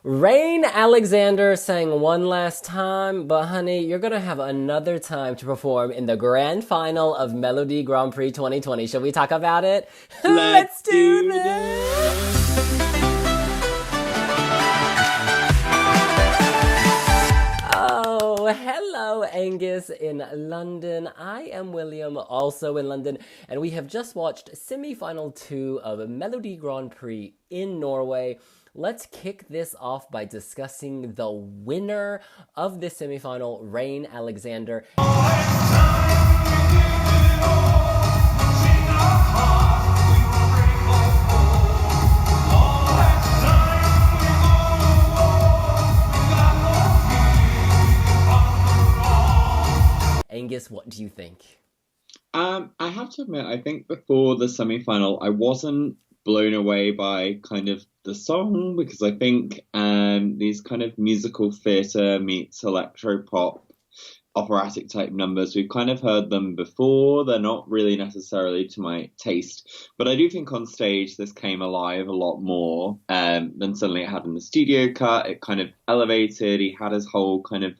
Rein Alexander sang one last time, but honey, you're gonna have another time to perform in the grand final of Melodi Grand Prix 2020. Shall we talk about it? Let's do do this! Oh, hello, Angus in London. I am William, also in London, and we have just watched semi-final 2 of Melodi Grand Prix in Norway. Let's kick this off by discussing the winner of this semi-final, Rein Alexander. Angus, what do you think? I have to admit, I think before the semi-final, I wasn't blown away by kind of the song, because I think these kind of musical theatre meets electro-pop operatic type numbers, we've kind of heard them before. They're not really necessarily to my taste, but I do think on stage this came alive a lot more than certainly it had in the studio cut. It kind of elevated. He had his whole kind of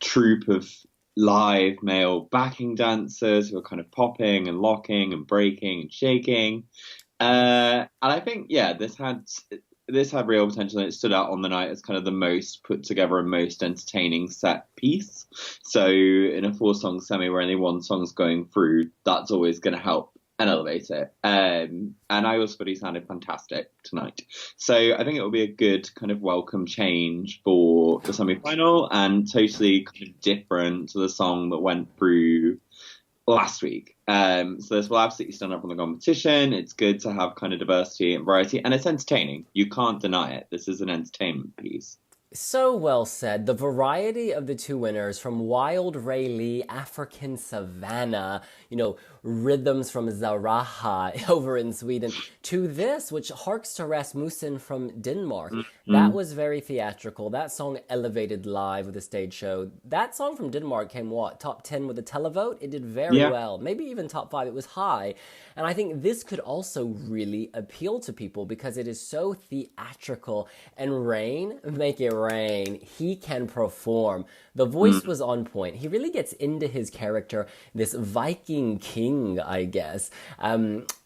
troupe of live male backing dancers who were kind of popping and locking and breaking and shaking. And I think, yeah, this had real potential, and it stood out on the night as kind of the most put together and most entertaining set piece. So in a 4-song semi where only one song's going through, that's always going to help and elevate it. And I also thought he sounded fantastic tonight. So I think it will be a good kind of welcome change for the semi-final, and totally kind of different to the song that went through last week. So this will absolutely stand up from the competition. It's good to have kind of diversity and variety, and it's entertaining. You can't deny it. This is an entertainment piece. So well said. The variety of the two winners, from Wild Ray Lee, African Savannah, rhythms from Zaraha over in Sweden, to this, which harks to Rasmussen from Denmark. Mm-hmm. That was very theatrical. That song elevated live with a stage show. That song from Denmark came, top 10 with a televote? It did very well. Maybe even top 5. It was high. And I think this could also really appeal to people because it is so theatrical. And Rein, make it rain. He can perform. The voice was on point. He really gets into his character, this Viking king, I guess. I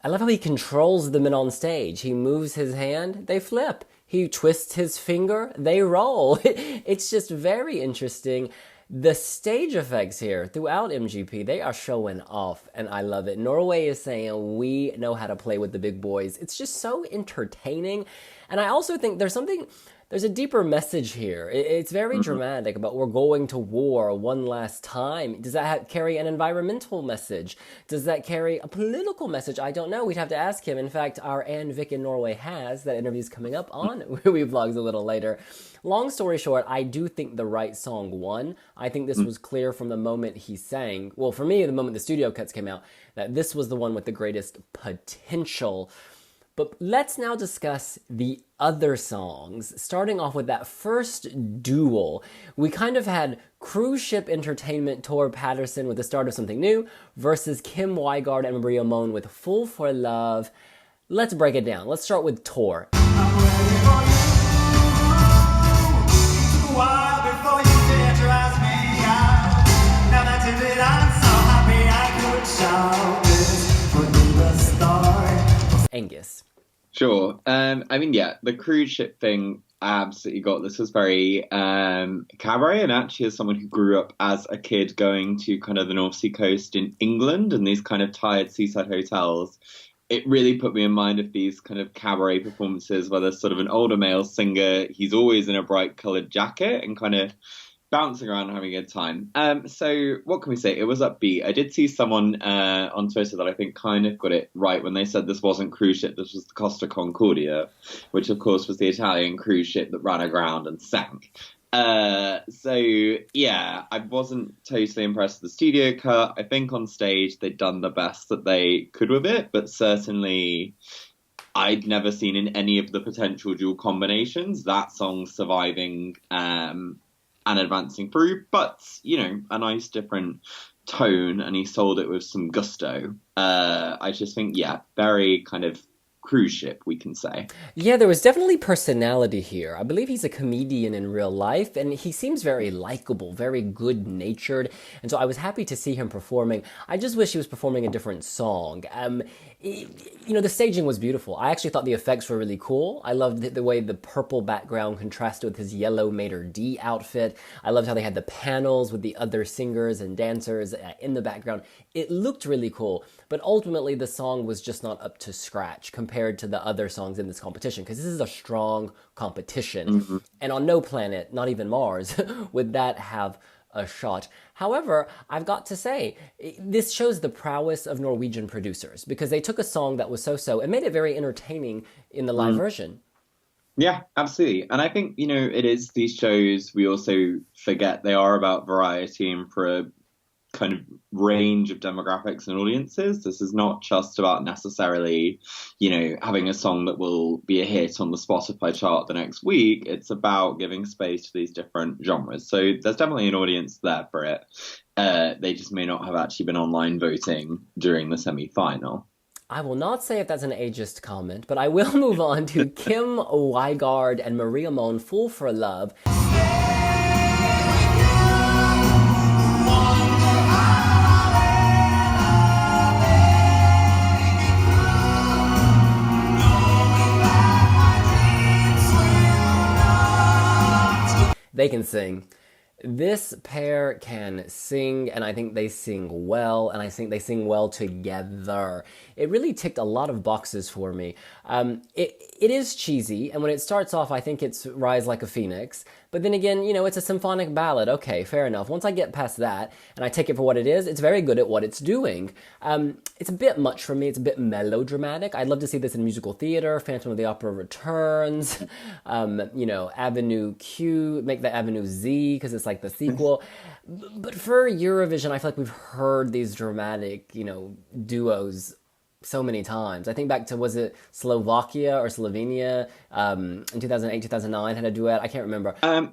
love how he controls the men on stage. He moves his hand, they flip. He twists his finger, they roll. It's just very interesting. The stage effects here throughout MGP, they are showing off, and I love it. Norway is saying we know how to play with the big boys. It's just so entertaining. And I also think there's a deeper message here. It's very dramatic about we're going to war one last time. Does that carry an environmental message? Does that carry a political message? I don't know. We'd have to ask him. In fact, our Anne Vick in Norway has. That interview's coming up on wiwibloggs a little later. Long story short, I do think the right song won. I think this was clear from the moment he sang. Well, for me, the moment the studio cuts came out, that this was the one with the greatest potential. But let's now discuss the other songs, starting off with that first duel. We kind of had cruise ship entertainment Tor Petterson with the start of something new versus Kim Wigaard and Maria Mohn with Fool for Love. Let's break it down. Let's start with Tor. Angus. Sure. The cruise ship thing, I absolutely got. This was very cabaret, and actually as someone who grew up as a kid going to kind of the North Sea coast in England and these kind of tired seaside hotels, it really put me in mind of these kind of cabaret performances where there's sort of an older male singer. He's always in a bright coloured jacket and kind of bouncing around and having a good time. So what can we say? It was upbeat. I did see someone on Twitter that I think kind of got it right when they said this wasn't cruise ship, this was the Costa Concordia, which of course was the Italian cruise ship that ran aground and sank. I wasn't totally impressed with the studio cut. I think on stage they'd done the best that they could with it, but certainly I'd never seen in any of the potential dual combinations that song surviving and advancing through, but, a nice different tone, and he sold it with some gusto. I just think, very kind of cruise ship, we can say. Yeah, there was definitely personality here. I believe he's a comedian in real life, and he seems very likable, very good-natured, and so I was happy to see him performing. I just wish he was performing a different song. The staging was beautiful. I actually thought the effects were really cool. I loved the way the purple background contrasted with his yellow Mater D outfit. I loved how they had the panels with the other singers and dancers in the background. It looked really cool, but ultimately the song was just not up to scratch compared to the other songs in this competition, because this is a strong competition. And on no planet, not even Mars, would that have a shot. However, I've got to say, this shows the prowess of Norwegian producers, because they took a song that was so-so and made it very entertaining in the live version. Yeah, absolutely. And I think, it is these shows, we also forget they are about variety and for a kind of range of demographics and audiences. This is not just about necessarily, having a song that will be a hit on the Spotify chart the next week. It's about giving space to these different genres. So there's definitely an audience there for it. They just may not have actually been online voting during the semi-final. I will not say if that's an ageist comment, but I will move on to Kim, Wigaard, and Maria Mohn, Fool for Love. They can sing. This pair can sing, and I think they sing well, and I think they sing well together. It really ticked a lot of boxes for me. It is cheesy, and when it starts off, I think it's Rise Like a Phoenix. But then again, it's a symphonic ballad. Okay, fair enough. Once I get past that, and I take it for what it is, it's very good at what it's doing. It's a bit much for me. It's a bit melodramatic. I'd love to see this in musical theater. Phantom of the Opera returns. Avenue Q, make that Avenue Z, because it's like the sequel. But for Eurovision, I feel like we've heard these dramatic, duos so many times. I think back to, was it Slovakia or Slovenia in 2008, 2009 had a duet? I can't remember. I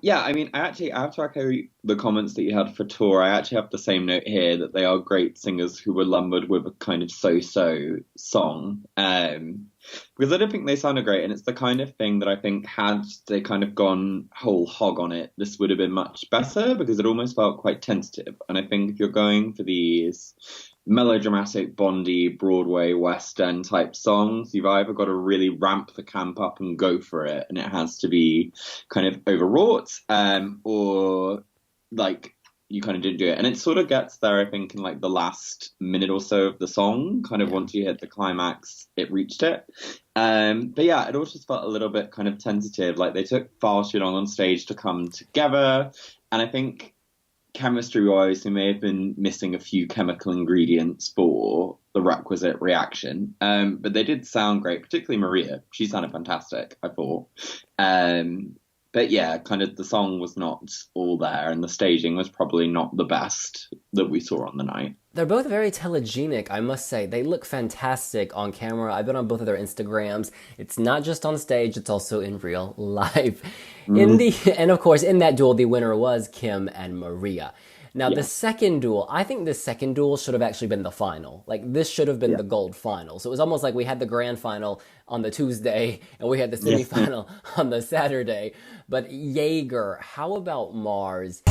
have to echo the comments that you had for Tour. I actually have the same note here, that they are great singers who were lumbered with a kind of so-so song. Because I don't think they sounded great, and it's the kind of thing that I think had they kind of gone whole hog on it, this would have been much better, because it almost felt quite tentative. And I think if you're going for these melodramatic, Bondy, Broadway, West End type songs, you've either got to really ramp the camp up and go for it, and it has to be kind of overwrought, or like you kind of didn't do it. And it sort of gets there, I think, in like the last minute or so of the song, kind of once you hit the climax, it reached it. But yeah, it all just felt a little bit kind of tentative, like they took far too long on stage to come together. And I think chemistry-wise, they may have been missing a few chemical ingredients for the requisite reaction. But they did sound great, particularly Maria. She sounded fantastic, I thought. But yeah, kind of the song was not all there, and the staging was probably not the best that we saw on the night. They're both very telegenic, I must say. They look fantastic on camera. I've been on both of their Instagrams. It's not just on stage, it's also in real life. And of course, in that duel, the winner was Kim and Maria. Now, the second duel, I think the second duel should have actually been the final. Like, this should have been the gold final. So it was almost like we had the grand final on the Tuesday, and we had the semi-final on the Saturday. But Jæger, how about Mars?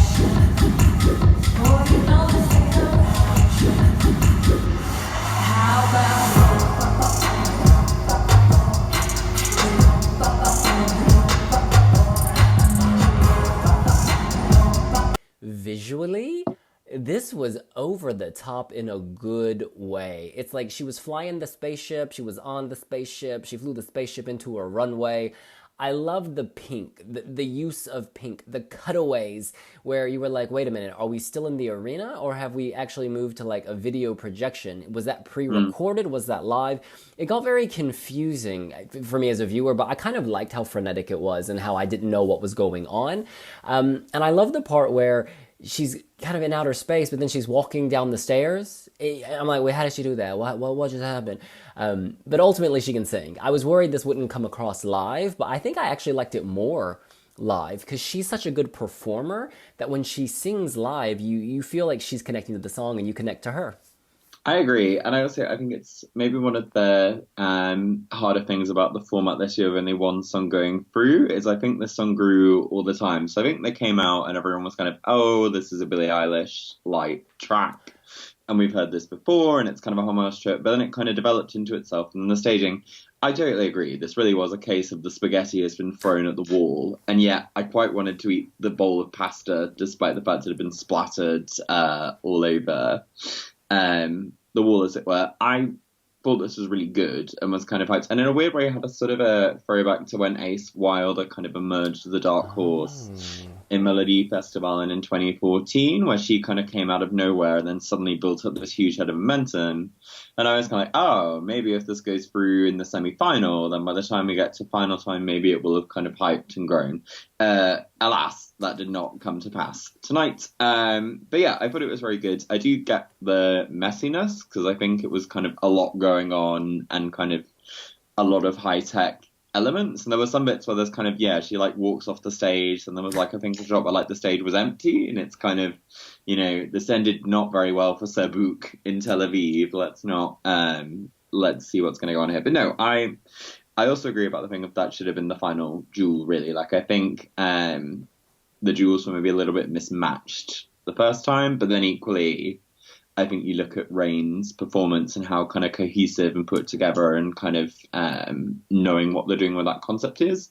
Visually, this was over the top in a good way. It's like she was flying the spaceship, she was on the spaceship, she flew the spaceship into a runway. I love the pink, the use of pink, the cutaways where you were like, wait a minute, are we still in the arena or have we actually moved to like a video projection? Was that pre-recorded? Was that live? It got very confusing for me as a viewer, but I kind of liked how frenetic it was and how I didn't know what was going on. And I love the part where she's kind of in outer space, but then she's walking down the stairs. I'm like, wait, how did she do that? What just happened? But ultimately, she can sing. I was worried this wouldn't come across live, but I think I actually liked it more live because she's such a good performer that when she sings live, you feel like she's connecting to the song and you connect to her. I agree, and I think it's maybe one of the harder things about the format this year of only one song going through is I think this song grew all the time. So I think they came out and everyone was kind of, oh, this is a Billie Eilish light track, and we've heard this before, and it's kind of a homage to it. But then it kind of developed into itself, and the staging. I totally agree. This really was a case of the spaghetti has been thrown at the wall, and yet I quite wanted to eat the bowl of pasta, despite the fact it had been splattered all over the wall, as it were. I thought this was really good and was kind of hyped. And in a weird way, I had a sort of a throwback to when Ace Wilder kind of emerged as the dark horse in Melodi Festival in 2014, where she kind of came out of nowhere and then suddenly built up this huge head of momentum. And I was kind of like, oh, maybe if this goes through in the semi-final, then by the time we get to final time, maybe it will have kind of hyped and grown. Alas, that did not come to pass tonight. But yeah, I thought it was very good. I do get the messiness, because I think it was kind of a lot going on and kind of a lot of high-tech elements. And there were some bits where there's kind of, yeah, she like walks off the stage, and there was like, I think a shot where like the stage was empty, and it's kind of, you know, this ended not very well for Sebuk in Tel Aviv. Let's see what's going to go on here. But no, I also agree about the thing of that should have been the final duel, really. Like, I think the duels were maybe a little bit mismatched the first time, but then equally, I think you look at Rein's performance and how kind of cohesive and put together and kind of knowing what they're doing with that concept is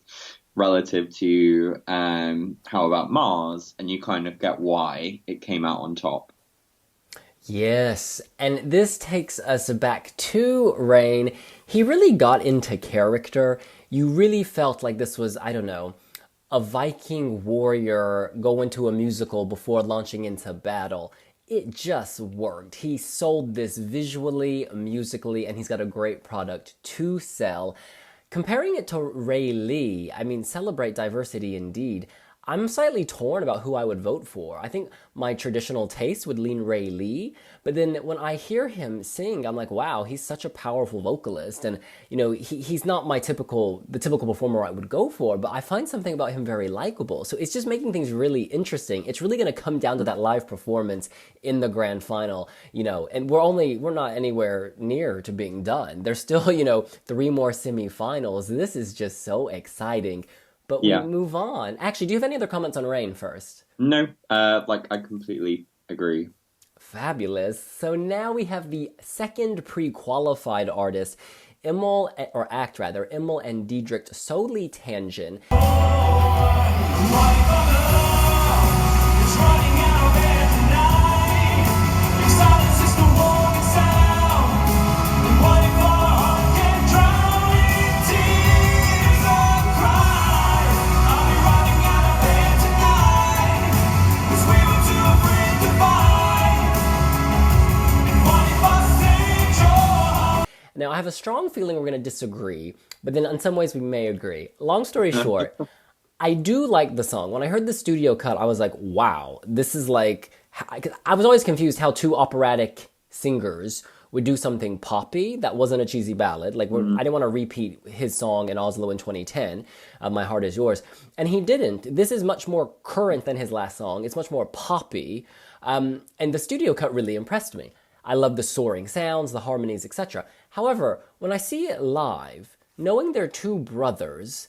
relative to How About Mars, and you kind of get why it came out on top. Yes, and this takes us back to Rein. He really got into character. You really felt like this was, I don't know, a Viking warrior going to a musical before launching into battle. It just worked. He sold this visually, musically, and he's got a great product to sell. Comparing it to Ray Lee, I mean, celebrate diversity indeed. I'm slightly torn about who I would vote for. I think my traditional taste would lean Ray Lee, but then when I hear him sing, I'm like, wow, he's such a powerful vocalist, and you know, he's not the typical performer I would go for, but I find something about him very likable. So it's just making things really interesting. It's really going to come down to that live performance in the grand final, you know, and we're not anywhere near to being done. There's still, you know, 3 more semi-finals. This is just so exciting. But we move on. Actually, do you have any other comments on Rein first? No, I completely agree. Fabulous. So now we have the second pre-qualified artist, Immel and Diedrich Solely Tangen. Now, I have a strong feeling we're going to disagree, but then in some ways we may agree. Long story short, I do like the song. When I heard the studio cut, I was like, wow, this is like... I was always confused how 2 operatic singers would do something poppy that wasn't a cheesy ballad. Like, I didn't want to repeat his song in Oslo in 2010, My Heart Is Yours. And he didn't. This is much more current than his last song. It's much more poppy. And the studio cut really impressed me. I love the soaring sounds, the harmonies, etc. However, when I see it live, knowing they're 2 brothers,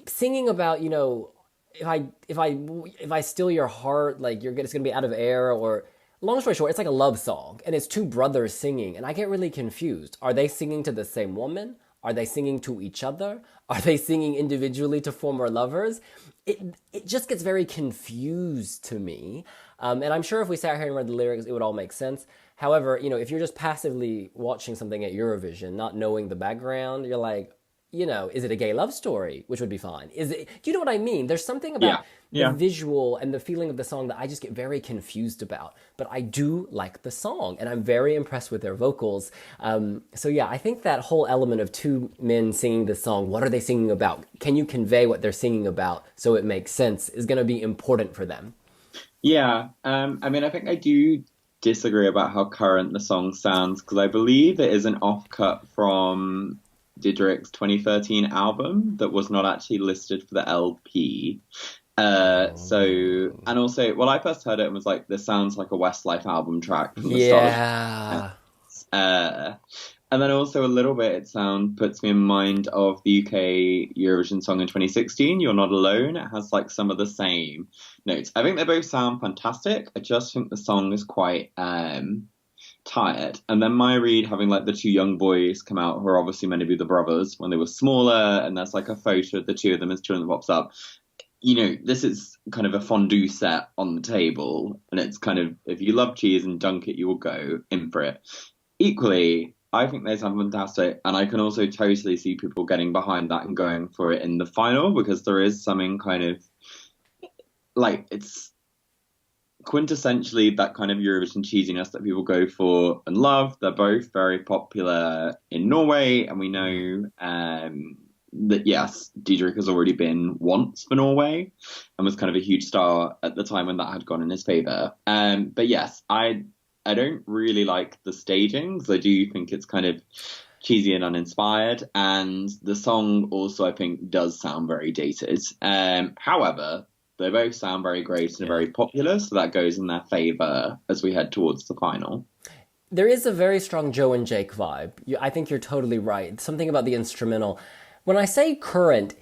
singing about, you know, if I steal your heart, like it's gonna be out of air, or long story short, it's like a love song, and it's 2 brothers singing, and I get really confused. Are they singing to the same woman? Are they singing to each other? Are they singing individually to former lovers? It just gets very confused to me. And I'm sure if we sat here and read the lyrics, it would all make sense. However, you know, if you're just passively watching something at Eurovision, not knowing the background, you're like, you know, is it a gay love story? Which would be fine. Do you know what I mean? There's something about the visual and the feeling of the song that I just get very confused about. But I do like the song, and I'm very impressed with their vocals. So yeah, I think that whole element of 2 men singing the song, what are they singing about? Can you convey what they're singing about so it makes sense, is going to be important for them. Yeah, I mean, I think I do disagree about how current the song sounds, because I believe it is an offcut from Diedrich's 2013 album that was not actually listed for the LP. And also, well, I first heard it and was like, this sounds like a Westlife album track from the start. Yeah. And then also a little bit, puts me in mind of the UK Eurovision song in 2016, You're Not Alone. It has like some of the same notes. I think they both sound fantastic. I just think the song is quite tired. And then Maya Reid having like the two young boys come out who are obviously meant to be the brothers when they were smaller, and there's like a photo of the two of them as children that pops up. You know, this is kind of a fondue set on the table, and it's kind of, if you love cheese and dunk it, you will go in for it. Equally, I think they sound fantastic, and I can also totally see people getting behind that and going for it in the final, because there is something kind of like, it's quintessentially that kind of Eurovision cheesiness that people go for and love. They're both very popular in Norway, and we know that yes, Diedrich has already been once for Norway and was kind of a huge star at the time when that had gone in his favour. But yes, I don't really like the staging, because I do think it's kind of cheesy and uninspired, and the song also I think does sound very dated. However, they both sound very great and very popular, so that goes in their favour as we head towards the final. There is a very strong Joe and Jake vibe. I think you're totally right. Something about the instrumental. When I say current,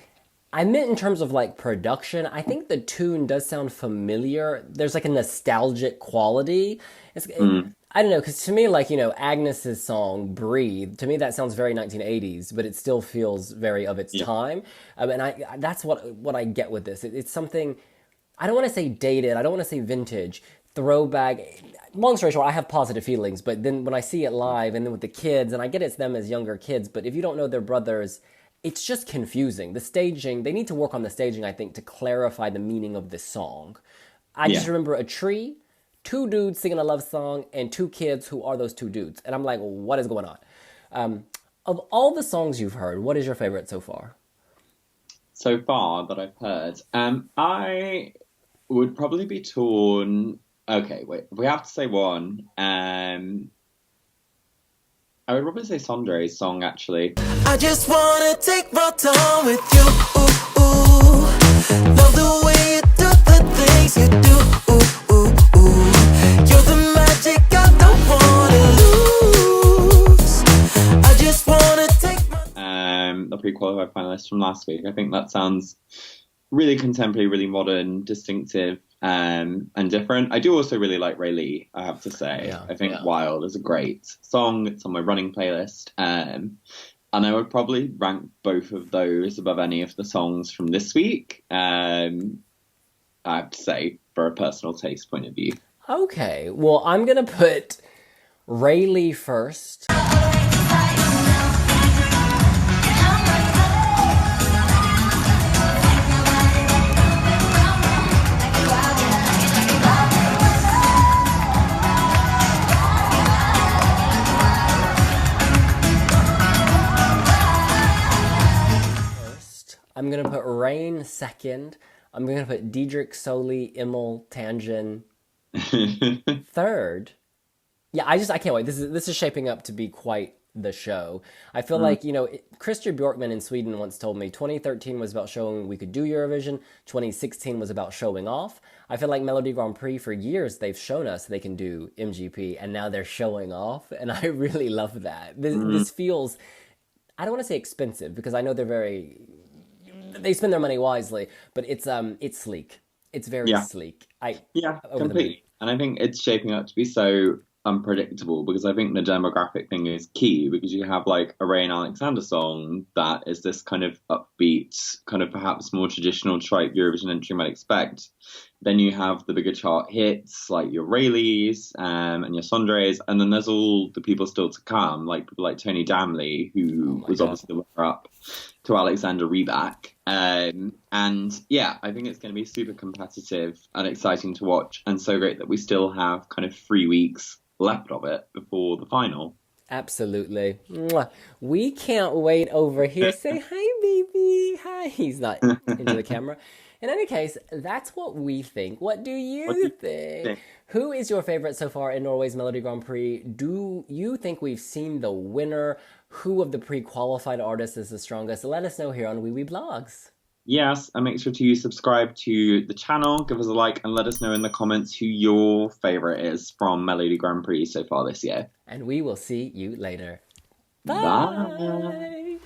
I meant in terms of like production. I think the tune does sound familiar. There's like a nostalgic quality. I don't know, because to me, like, you know, Agnes's song "Breathe," to me that sounds very 1980s, but it still feels very of its time. And that's what I get with this. It's something, I don't want to say dated, I don't want to say vintage, throwback. Long story short, I have positive feelings, but then when I see it live and then with the kids, and I get it's them as younger kids, but if you don't know their brothers, it's just confusing. The staging, they need to work on the staging, I think, to clarify the meaning of this song. I just remember a tree, two dudes singing a love song, and two kids who are those two dudes. And I'm like, what is going on? Of all the songs you've heard, what is your favorite so far? So far that I've heard, I would probably be torn. Okay, wait, we have to say one. I would probably say Sondre's song, actually. I just wanna take my time with you. Ooh, ooh. Love the way you do the things you do. Ooh, ooh, ooh. You're the magic I don't wanna lose. I just wanna take my The pre-qualified finalist from last week. I think that sounds really contemporary, really modern, distinctive, and different. I do also really like Ray Lee, I have to say. I think Wild is a great song. It's on my running playlist. And I would probably rank both of those above any of the songs from this week. I have to say, for a personal taste point of view. Okay, well, I'm going to put Ray Lee first. I'm going to put Rein second. I'm going to put Diedrich, Soli, Immel, Tangen third. Yeah, I can't wait. This is shaping up to be quite the show. I feel like, you know, Christer Bjorkman in Sweden once told me 2013 was about showing we could do Eurovision. 2016 was about showing off. I feel like Melodi Grand Prix, for years, they've shown us they can do MGP, and now they're showing off, and I really love that. This feels, I don't want to say expensive, because I know they spend their money wisely, but it's sleek. It's very sleek. Completely. And I think it's shaping up to be so unpredictable, because I think the demographic thing is key, because you have like a Rein Alexander song that is this kind of upbeat, kind of perhaps more traditional type Eurovision entry you might expect. Then you have the bigger chart hits like your Rayleighs and your Sondres, and then there's all the people still to come, like people like Tony Damley, who was obviously the runner-up to Alexander Rybak. And yeah, I think it's going to be super competitive and exciting to watch, and so great that we still have kind of 3 weeks left of it before the final. Absolutely. Mwah. We can't wait over here. Say hi, baby. Hi. He's not into the camera. In any case, that's what we think. What do you think? Who is your favorite so far in Norway's Melodi Grand Prix? Do you think we've seen the winner? Who of the pre-qualified artists is the strongest? Let us know here on wiwibloggs. Yes, and make sure to subscribe to the channel, give us a like, and let us know in the comments who your favourite is from Melodi Grand Prix so far this year. And we will see you later. Bye.